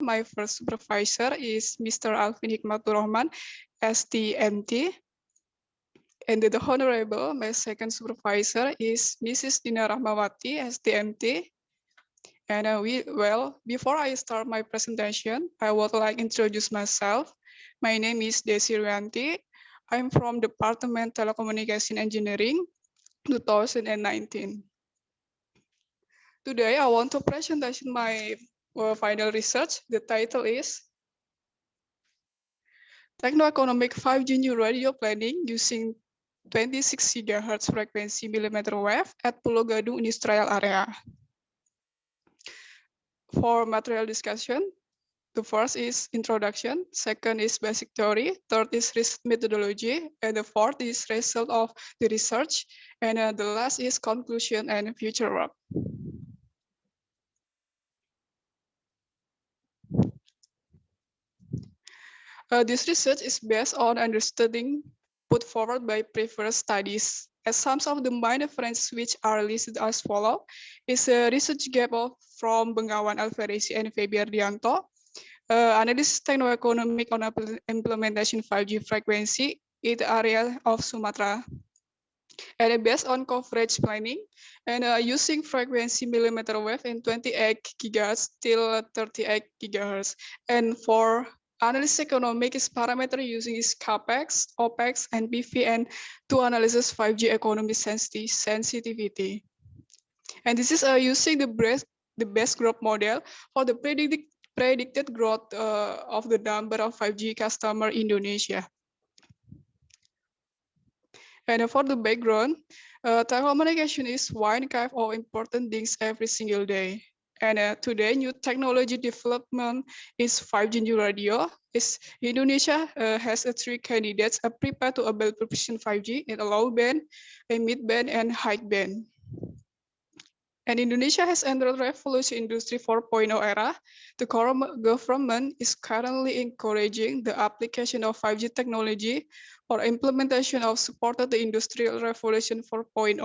my first supervisor is Mr. Alvin Hikmatur Rahman, STMT. And the Honorable, my second supervisor is Mrs. Dina Rahmawati, STMT. And before I start my presentation, I would like to introduce myself. My name is Desi Rianti. I'm from Department Telecommunication Engineering, 2019. Today, I want to present my final research. The title is Techno-economic 5G new radio planning using 26 GHz frequency mmWave at Pulogadung Industrial Area. For material discussion, the first is introduction, second is basic theory, third is research methodology, and the fourth is result of the research, and the last is conclusion and future work. This research is based on understanding put forward by previous studies. As some of the main references which are listed as follow is a research gap from Bengawan Alvarez and Febiardianto, analysis techno-economic on implementation 5G frequency in the area of Sumatra. And based on coverage planning and using frequency millimeter wave in 28 GHz till 38 GHz. And for analysis economics parameter using is CAPEX, OPEX, and PV, and to analysis 5G economy sensitivity. And this is using the best growth model for the predicted growth of the number of 5G customer in Indonesia. And for the background, telecommunication is one kind of important things every single day. And today, new technology development is 5G new radio. Indonesia has three candidates prepared to able provision 5G in a low band, a mid band, and high band. And Indonesia has entered revolution industry 4.0 era. The government is currently encouraging the application of 5G technology or implementation of supported the industrial revolution 4.0.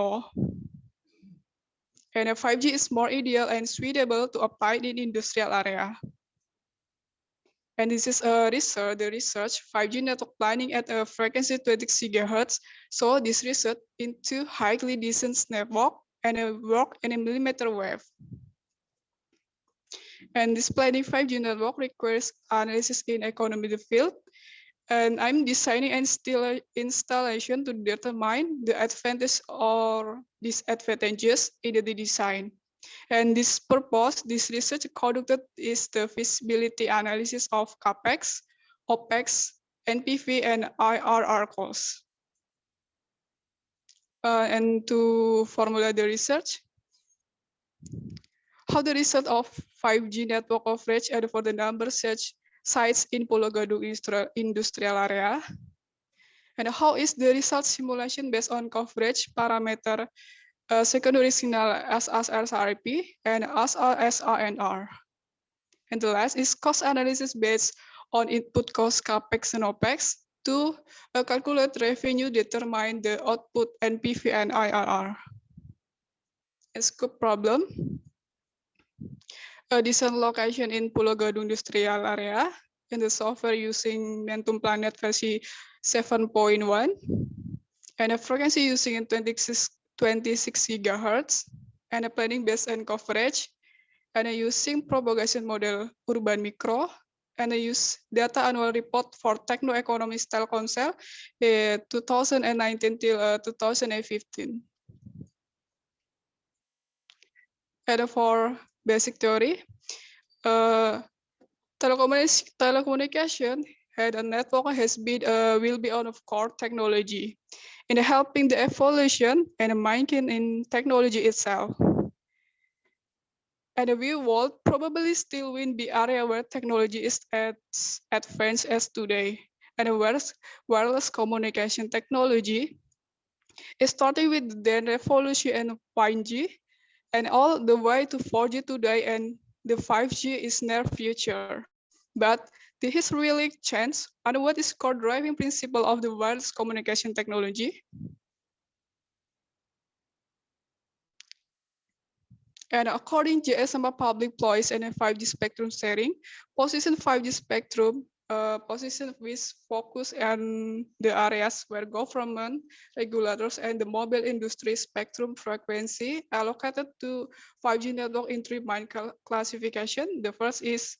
And 5G is more ideal and suitable to apply in industrial area. And this is the research 5G network planning at a frequency 26 GHz. So this research into highly dense network and work in a millimeter wave. And this planning 5G network requires analysis in economy of the field. And I'm designing and installation to determine the advantage or disadvantages in the design. And this purpose, this research conducted is the feasibility analysis of CAPEX, OPEX, NPV, and IRR costs. And to formulate the research, how the result of 5G network coverage and for the number such sites in Pulogadung industrial area, and how is the result simulation based on coverage parameter secondary signal SS-RSRP and SS-RSRP. And the last is cost analysis based on input cost CAPEX and OPEX to calculate revenue, determine the output NPV and IRR. A scope problem. A design location in Pulogadung industrial area in the software using Momentum Planet version 7.1 and a frequency using in 26 GHz and a planning based on coverage and a using propagation model urban micro and a use data annual report for Techno economy style council 2019 till 2015. And for basic theory, telecommunication had a network has been will be on of core technology in helping the evolution and maintaining technology itself. And we will probably still win the area where technology is as advanced as today. And wireless communication technology is starting with the revolution in 5G and all the way to 4G today, and the 5G is near future. But this is really chance. And what is core driving principle of the wireless communication technology? And according to GSMA public policy and 5G spectrum sharing, position 5G spectrum position with focus on the areas where government, regulators, and the mobile industry spectrum frequency allocated to 5G network in three main classification. The first is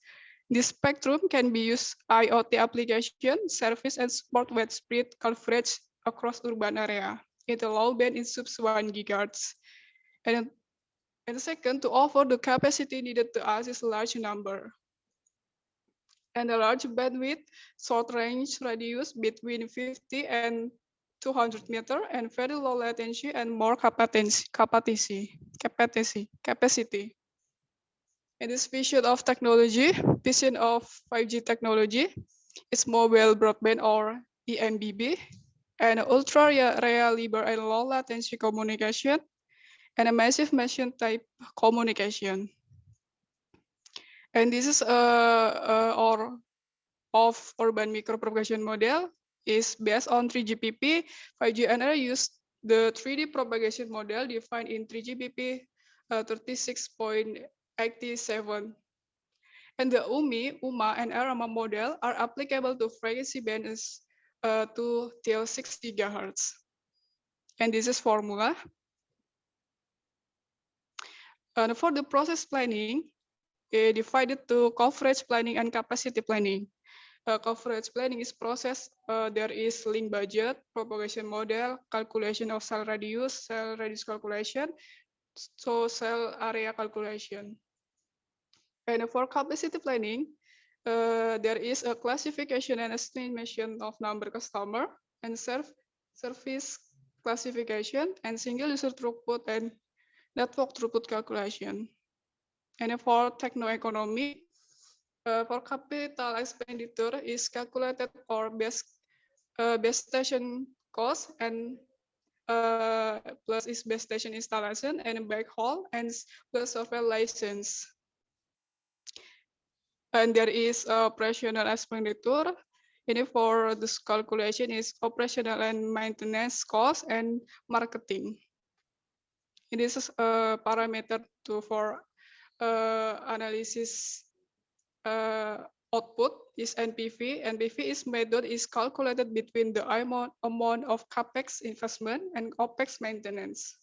this spectrum can be used IoT application, service, and support widespread coverage across urban area. It low band in sub 1 gigahertz. And the second, to offer the capacity needed to access a large number. And a large bandwidth, short range radius between 50 and 200 meter, and very low latency and more capacity. And this vision of technology, vision of 5G technology is mobile broadband or EMBB, and ultra reliable and low latency communication, and a massive machine type communication. And this is our of urban micropropagation model is based on 3GPP. 5G NR used the 3D propagation model defined in 3GPP 36.87. And the UMA, and ARAMA model are applicable to frequency bands to till 6 gigahertz. And this is formula. And for the process planning, divided to coverage planning and capacity planning. Coverage planning is process. There is link budget, propagation model, calculation of cell radius calculation, so cell area calculation. And for capacity planning, there is a classification and estimation of number customer and service classification and single user throughput and network throughput calculation. And for techno economy, for capital expenditure is calculated for base station cost and plus is base station installation and backhaul and plus software license. And there is operational expenditure. And for this calculation is operational and maintenance cost and marketing. And this is a parameter for analysis output is NPV. NPV is method is calculated between the amount of capex investment and opex maintenance.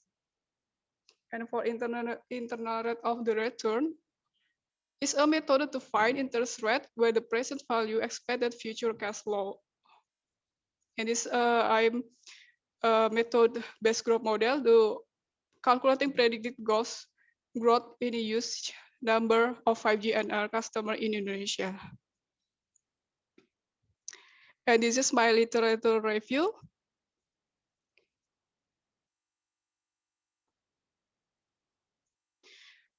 And for internal rate of the return is a method to find interest rate where the present value expected future cash flow. And this I'm method based growth model to calculating predicted growth in the usage number of 5G and our customer in Indonesia. And this is my literature review.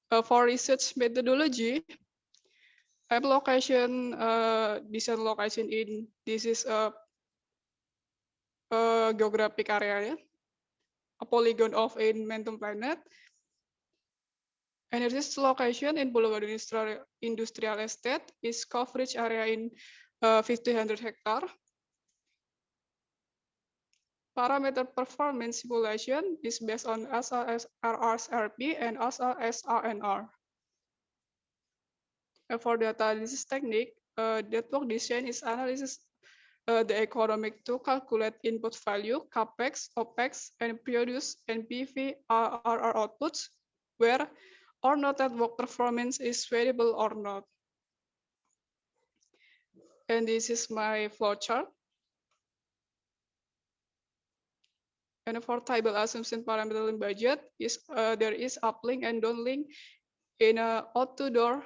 For research methodology, I'm location, design location in, this is a geographic area, a polygon of a momentum planet. And this location in Pulogadung Industrial Estate is coverage area in 1,500 hectare. Parameter performance simulation is based on SS-RSRP and SS-RSRP. For data analysis technique, network design is analysis the economic to calculate input value, capex, opex, and produce NPV RR outputs, where or not network performance is variable or not. And this is my flowchart. And for table assumption parameter link budget is there is uplink and downlink in outdoor.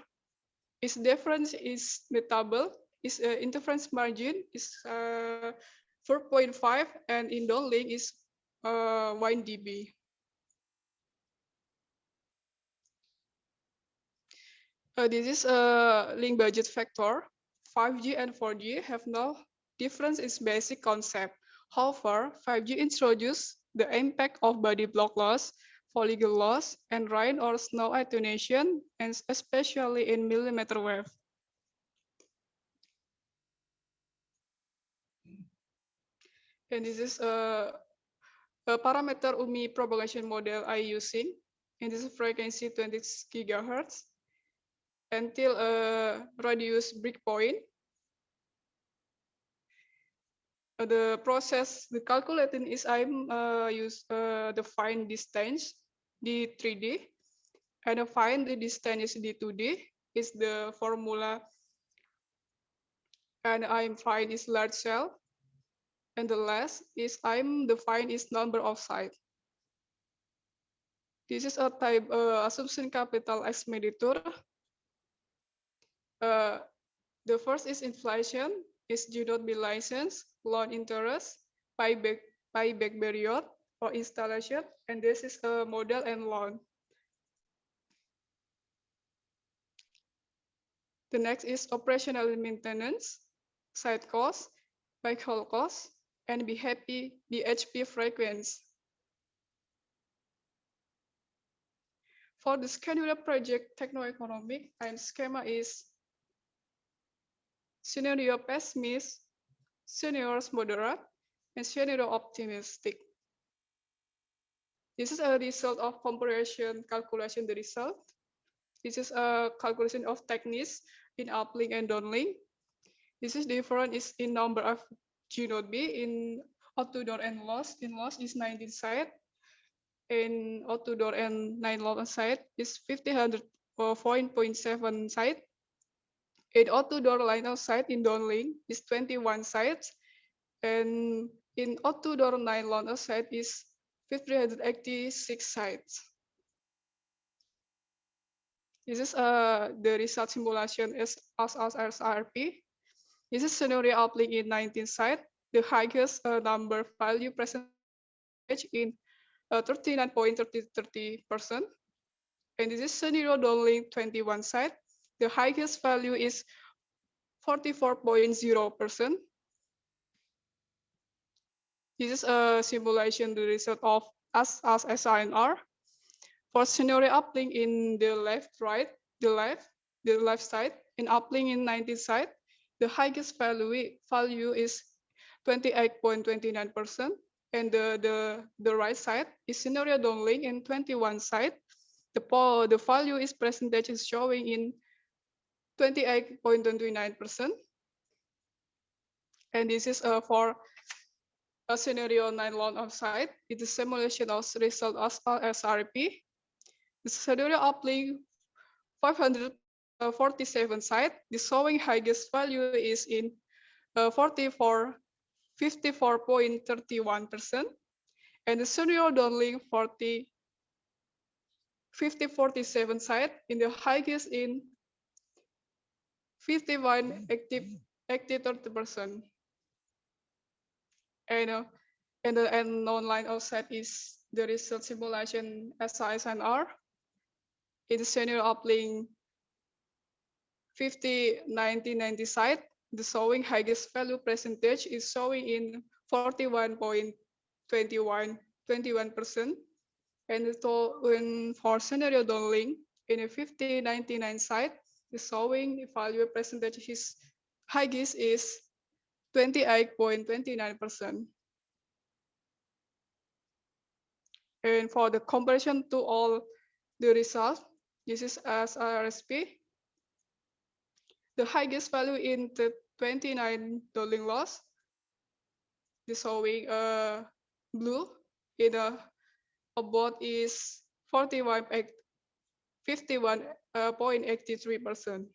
Its difference is the table is interference margin is 4.5 and in downlink is 1 dB. This is a link budget factor. 5G and 4G have no difference in basic concept. However, 5G introduced the impact of body block loss, polygon loss, and rain or snow attenuation, and especially in millimeter wave. And this is a parameter UMI propagation model I using. in this frequency 26 gigahertz until a radius breakpoint. The process, the calculating is I'm use the find distance d3D and find the distance d2D is the formula, and I'm find is large cell, and the last is I'm define is number of site. This is a type assumption capital expenditure. Uh, the first is inflation, is do not be license, loan interest, payback period or installation, and this is a model and loan. The next is operational and maintenance, site cost, backhaul cost, and BHP frequency. For the scheduler project techno-economic, and schema is scenario pessimist, scenario moderate, and scenario optimistic. This is a result of comparison calculation the result. This is a calculation of techniques in uplink and downlink. This is different is in number of G node B in O2 door and loss. In loss is 19 site. In O2 door and 9 loss site is 50.7 site. In O2 door line of site in downlink is 21 sites. And in O2 door 9 line of site is 586 sites. This is the result simulation is SS-RSRP. This is scenario uplink in 19 sites. The highest number value percentage in 39.30%. And this is scenario downlink 21 sites. The highest value is 44.0%. This is a simulation, the result of SSRSR. For scenario uplink in the left side, in uplink in 19 site, the highest value is 28.29%, and the right side is scenario downlink in 21 site. The value is percentage is showing in 28.29%, and this is for a scenario 9 loan of site. It is simulation of result of SRP. The scenario uplink 547 site. The showing highest value is in 54.31%, and the scenario downlink 47 site in the highest in 51 active 30%. And the non-line offset is the result simulation SISNR. In the scenario uplink 90 site, the showing highest value percentage is showing in 41.21%. And so for scenario downlink in a 99 site, the showing value percentage is highest is 28.29%. And for the comparison to all the results, this is SRSP. The highest value in the 29 downlink loss, the showing blue in about is 51.83%.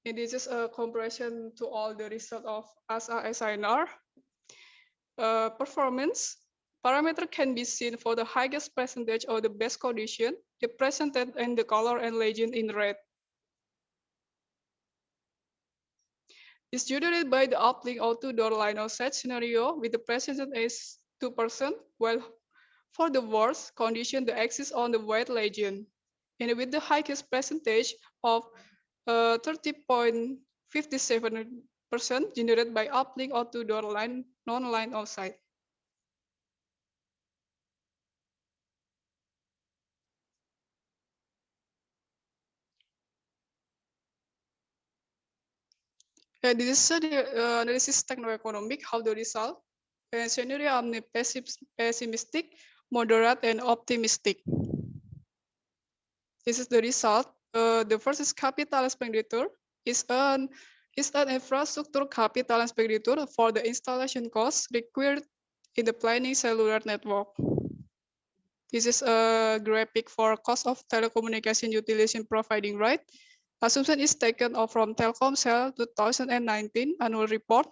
And this is a comparison to all the result of SRSINR. Performance parameter can be seen for the highest percentage of the best condition, represented in the color and legend in red. It's generated by the uplink O2 door line of set scenario with the percentage is 2%, while for the worst condition, the axis on the white legend, and with the highest percentage of 30.57% generated by uplink O2 door line non-line of sight. This is the analysis techno-economic, how the result. scenario pessimistic, moderate, and optimistic. This is the result. The first is capital expenditure. Is an infrastructure capital expenditure for the installation costs required in the planning cellular network. This is a graphic for cost of telecommunication utilization providing right. Assumption is taken from Telkomsel 2019 annual report.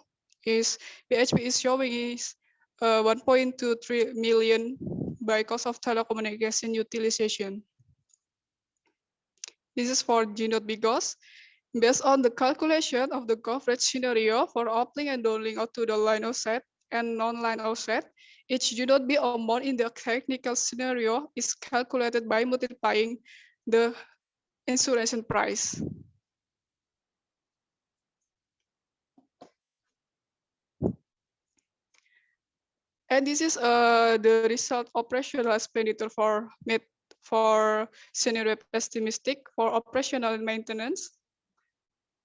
Is BHP is showing is 1.23 million by cost of telecommunication utilization. This is for G-Node because based on the calculation of the coverage scenario for uplink and downlink to the line of sight and non-line of sight, each G-Node B amount in the technical scenario is calculated by multiplying the insurance price. And this is the result operational expenditure for scenario pessimistic for operational maintenance.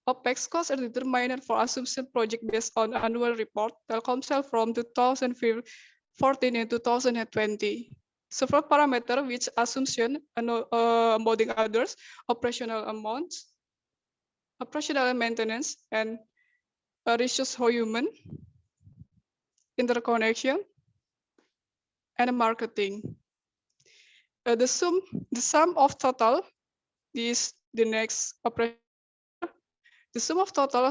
OPEX costs are determined for assumption project based on annual report Telkomsel from 2014 and 2020. Several parameters which assumption among others, operational amounts, operational maintenance, and resource human, interconnection, and marketing. The sum of total is the next operation. The sum of total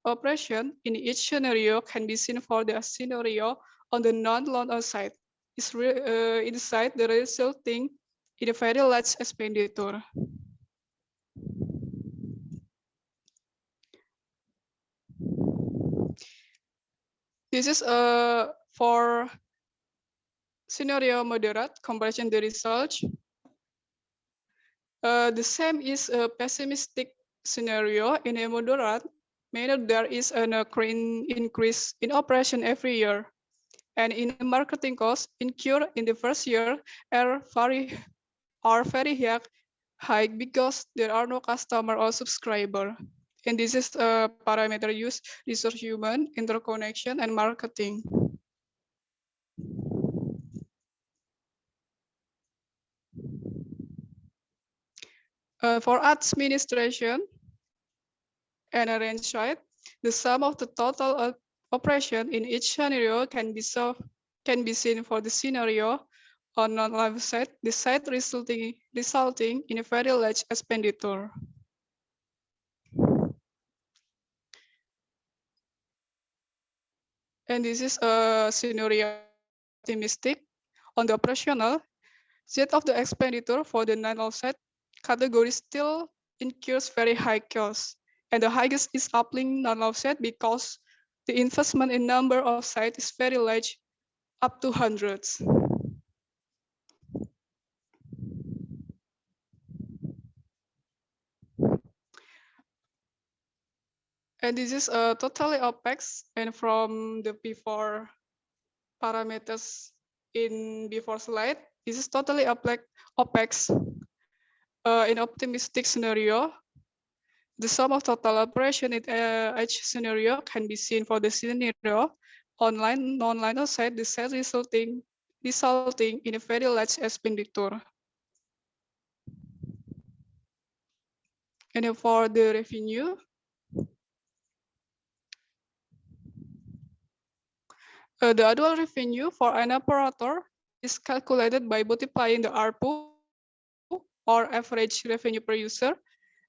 operation in each scenario can be seen for the scenario on the non-loan side. Is inside the resulting in a very large expenditure. This is for scenario moderate comparison the results. The same is a pessimistic scenario. In a moderate manner, there is an increase in operation every year. And in marketing costs incurred in the first year are very high because there are no customer or subscriber. And this is a parameter used resource human, interconnection, and marketing. For administration and arrange site, the sum of the total operation in each scenario can be seen for the scenario on non-live site, the site resulting in a very large expenditure. And this is a scenario optimistic on the operational. Set of the expenditure for the non-offset category still incurs very high costs. And the highest is uplink non-offset because the investment in number of sites is very large, up to hundreds. And this is totally OPEX, and from the before parameters in before slide, this is totally OPEX. In optimistic scenario, the sum of total operation in each scenario can be seen for the scenario online, non-line of sight, the set resulting in a very large expenditure. And for the revenue, the annual revenue for an operator is calculated by multiplying the ARPU or average revenue per user,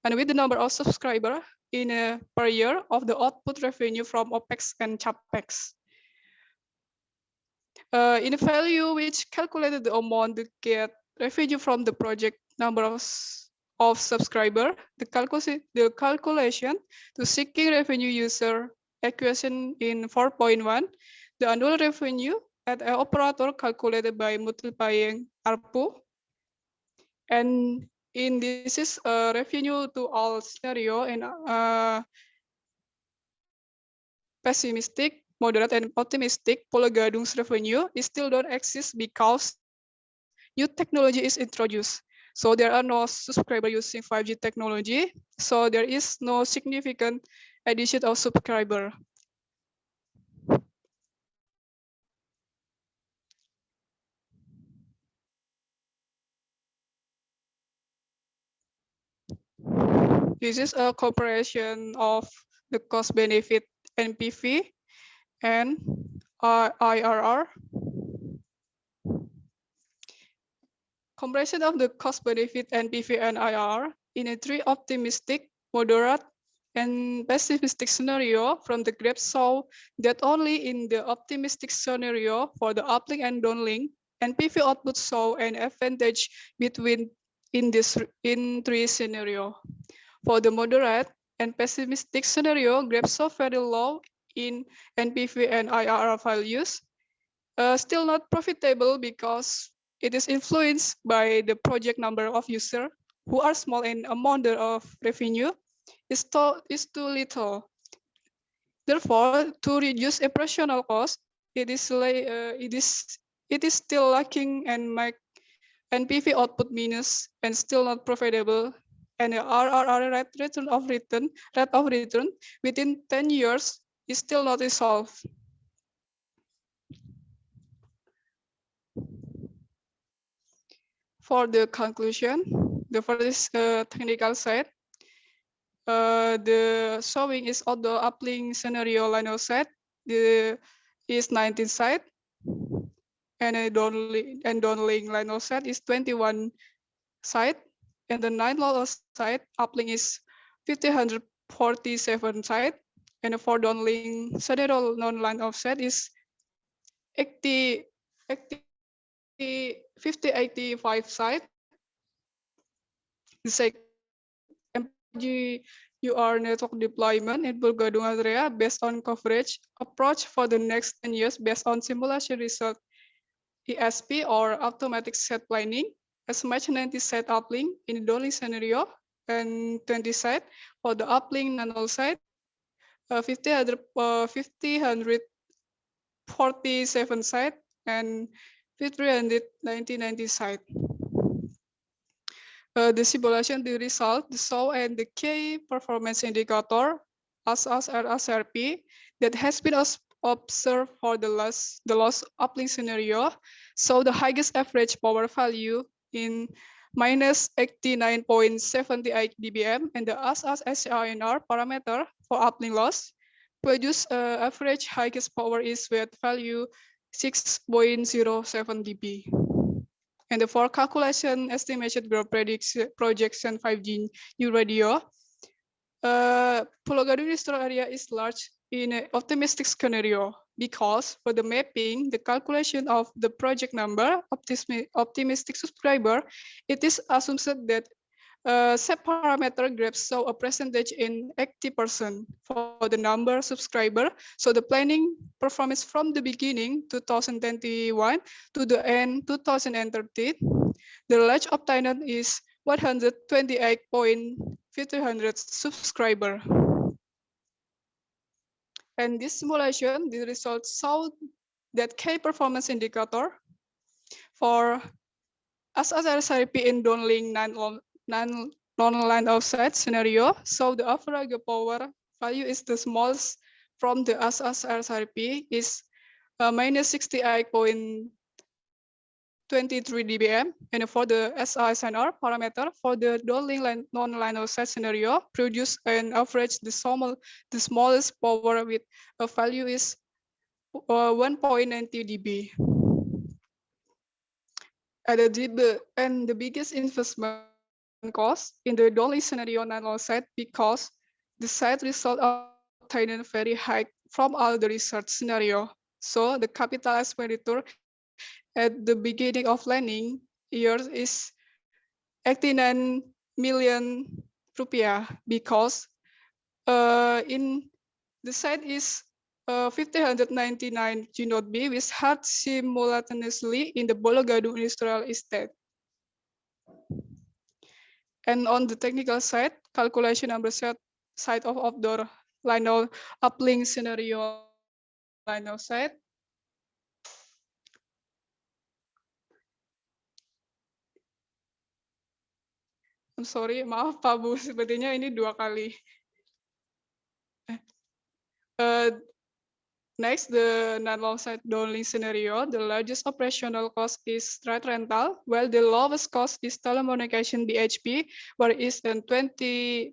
and with the number of subscribers in per year of the output revenue from OPEX and CAPEX. In a value which calculated the amount to get revenue from the project number of subscriber, the calculation to seeking revenue user equation in 4.1, the annual revenue at an operator calculated by multiplying ARPU. And in this is revenue to all scenario and pessimistic, moderate, and optimistic. Pulogadung's revenue is still don't exist because new technology is introduced. So there are no subscribers using 5G technology. So there is no significant addition of subscriber. This is a comparison of the cost-benefit NPV and IRR. Comparison of the cost-benefit NPV and IRR in a three optimistic, moderate, and pessimistic scenario from the graph show that only in the optimistic scenario for the uplink and downlink, NPV output show an advantage between in three scenario. For the moderate and pessimistic scenario, graph show very low in NPV and IRR values. Still not profitable because it is influenced by the project number of users who are small and amount of revenue is too little. Therefore, to reduce operational cost, it is still lacking and make NPV output minus and still not profitable. And the RRR rate of return within 10 years is still not resolved. For the conclusion, the first technical side, the showing is outdoor uplink scenario line of sight. The is 19 site, and a downlink line of sight is 21 site, and the 9 line of sight uplink is 547 site, and for downlink scenario non-line of sight is 85 site. The second MPGUR network deployment in Pulogadung area based on coverage approach for the next 10 years based on simulation result ESP or automatic set planning, as much 90 set uplink in the downlink scenario and 20 set for the uplink nano site, 147 site and 390 site. The simulation, the result, the show, and the key performance indicator, SS-RSRP, that has been observed for the loss uplink scenario, so the highest average power value in minus 89.78 dBm, and the SS-RSRP parameter for uplink loss produce average highest power is with value 6.07 dB. And for calculation estimation growth projection 5G new radio, Pulogadung industrial area is large in an optimistic scenario because for the mapping, the calculation of the project number, optimistic subscriber, it is assumed that set parameter graphs show a percentage in 80% for the number subscriber. So the planning performance from the beginning 2021 to the end 2030, the large obtained is 128.500 subscriber. And this simulation, the results show that key performance indicator for SS-RSRP in downlink non-line of sight scenario, so the average power value is the smallest from the SS-RSRP is minus 68.23 dBm, and for the SISNR parameter for the downlink non-line of sight scenario produce an average the smallest power with a value is 1.90 dB. And the biggest investment cost in the downlink scenario nano set because the site result obtained very high from all the research scenario. So the capital expenditure at the beginning of landing years is 89 million rupiah because in the site is 1599 G0B with hard simultaneously in the Pulogadung industrial estate. And on the technical side, calculation number side of outdoor line of uplink scenario line of sight. I'm sorry, maaf Pak Bu, sepertinya ini 2 kali. Next, the non-long-site downlink scenario, the largest operational cost is rate rental, while the lowest cost is telecommunication BHP, where it is in 2020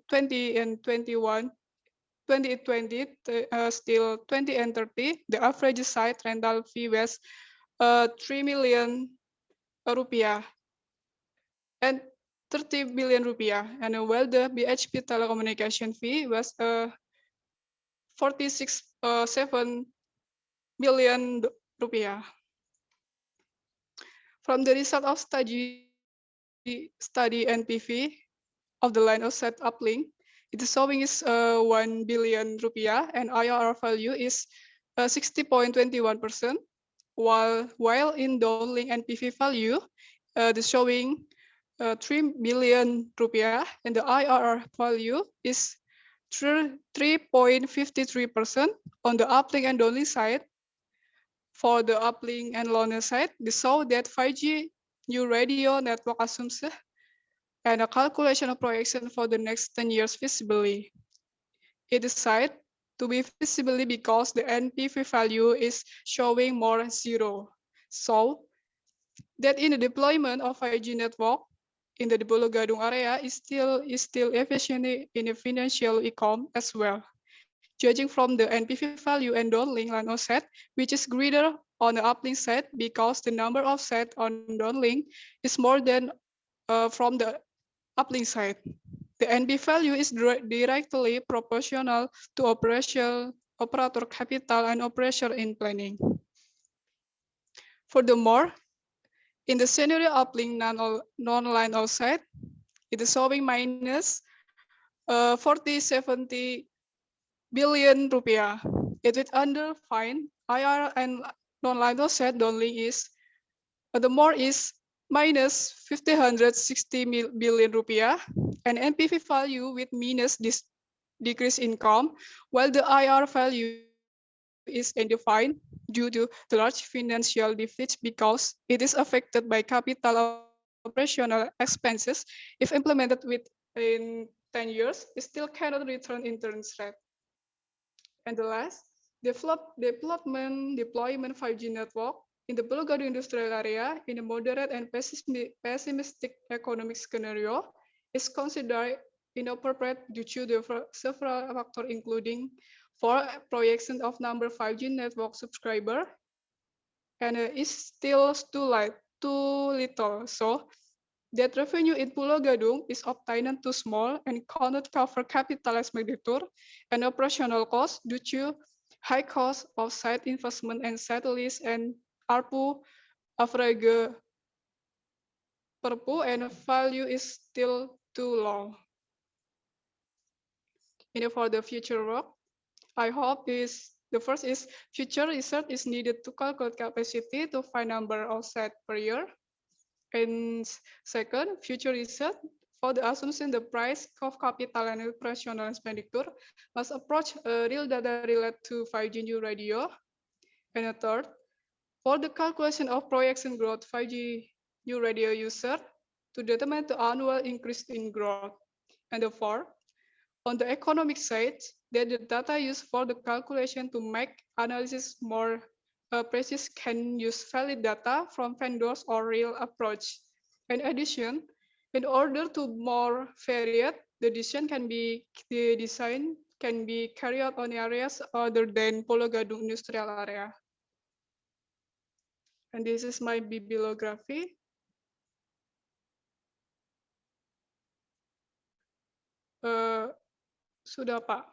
and 21, 2020, still 20 and 30, the average site rental fee was 3 million rupiah and 30 billion rupiah, and while the BHP telecommunication fee was 46.7 million rupiah. From the result of study NPV of the line of set uplink, it is showing is 1 billion rupiah and IRR value is 60.21%, while in downlink NPV value, the showing 3 billion rupiah and the IRR value is 3.53% on the uplink and downlink side. For the uplink and loner side, we saw that 5G new radio network assumes and a calculation of projection for the next 10 years visibly. It is said to be visibly because the NPV value is showing more zero. So that in the deployment of 5G network in the Pulogadung area is still efficient in the financial econ as well. Judging from the NPV value and downlink line of set, which is greater on the uplink side because the number of set on downlink is more than from the uplink side. The NP value is directly proportional to operator capital and operation in planning. Furthermore, in the scenario uplink non-line outside, it is showing minus 70 billion rupiah. It is underfined IR and non-line offset only is the more is minus 560 billion rupiah and NPV value with minus this decrease income, while the IR value is undefined due to the large financial deficit because it is affected by capital operational expenses. If implemented within 10 years, it still cannot return interest rate. And the last, deployment 5G network in the Pulogadung industrial area in a moderate and pessimistic economic scenario is considered inappropriate due to the several factors including for projection of number 5G network subscriber and is still too little. So that revenue in Pulogadung is obtained too small and cannot cover capital expenditure and operational costs due to high cost of site investment and site lease and ARPU average perpu and value is still too low. For the future work, I hope is the first is future research is needed to calculate capacity to find number of site per year. And second, future research for the assumption the price of capital and operational expenditure must approach real data related to 5G new radio. And a third, for the calculation of projection growth 5G new radio user to determine the annual increase in growth. And the fourth, on the economic side, that the data used for the calculation to make analysis more precise can use valid data from vendors or real approach. In addition, in order to more varied, the design can be carried out on areas other than Pulogadung industrial area. And this is my bibliography. Sudah, Pak.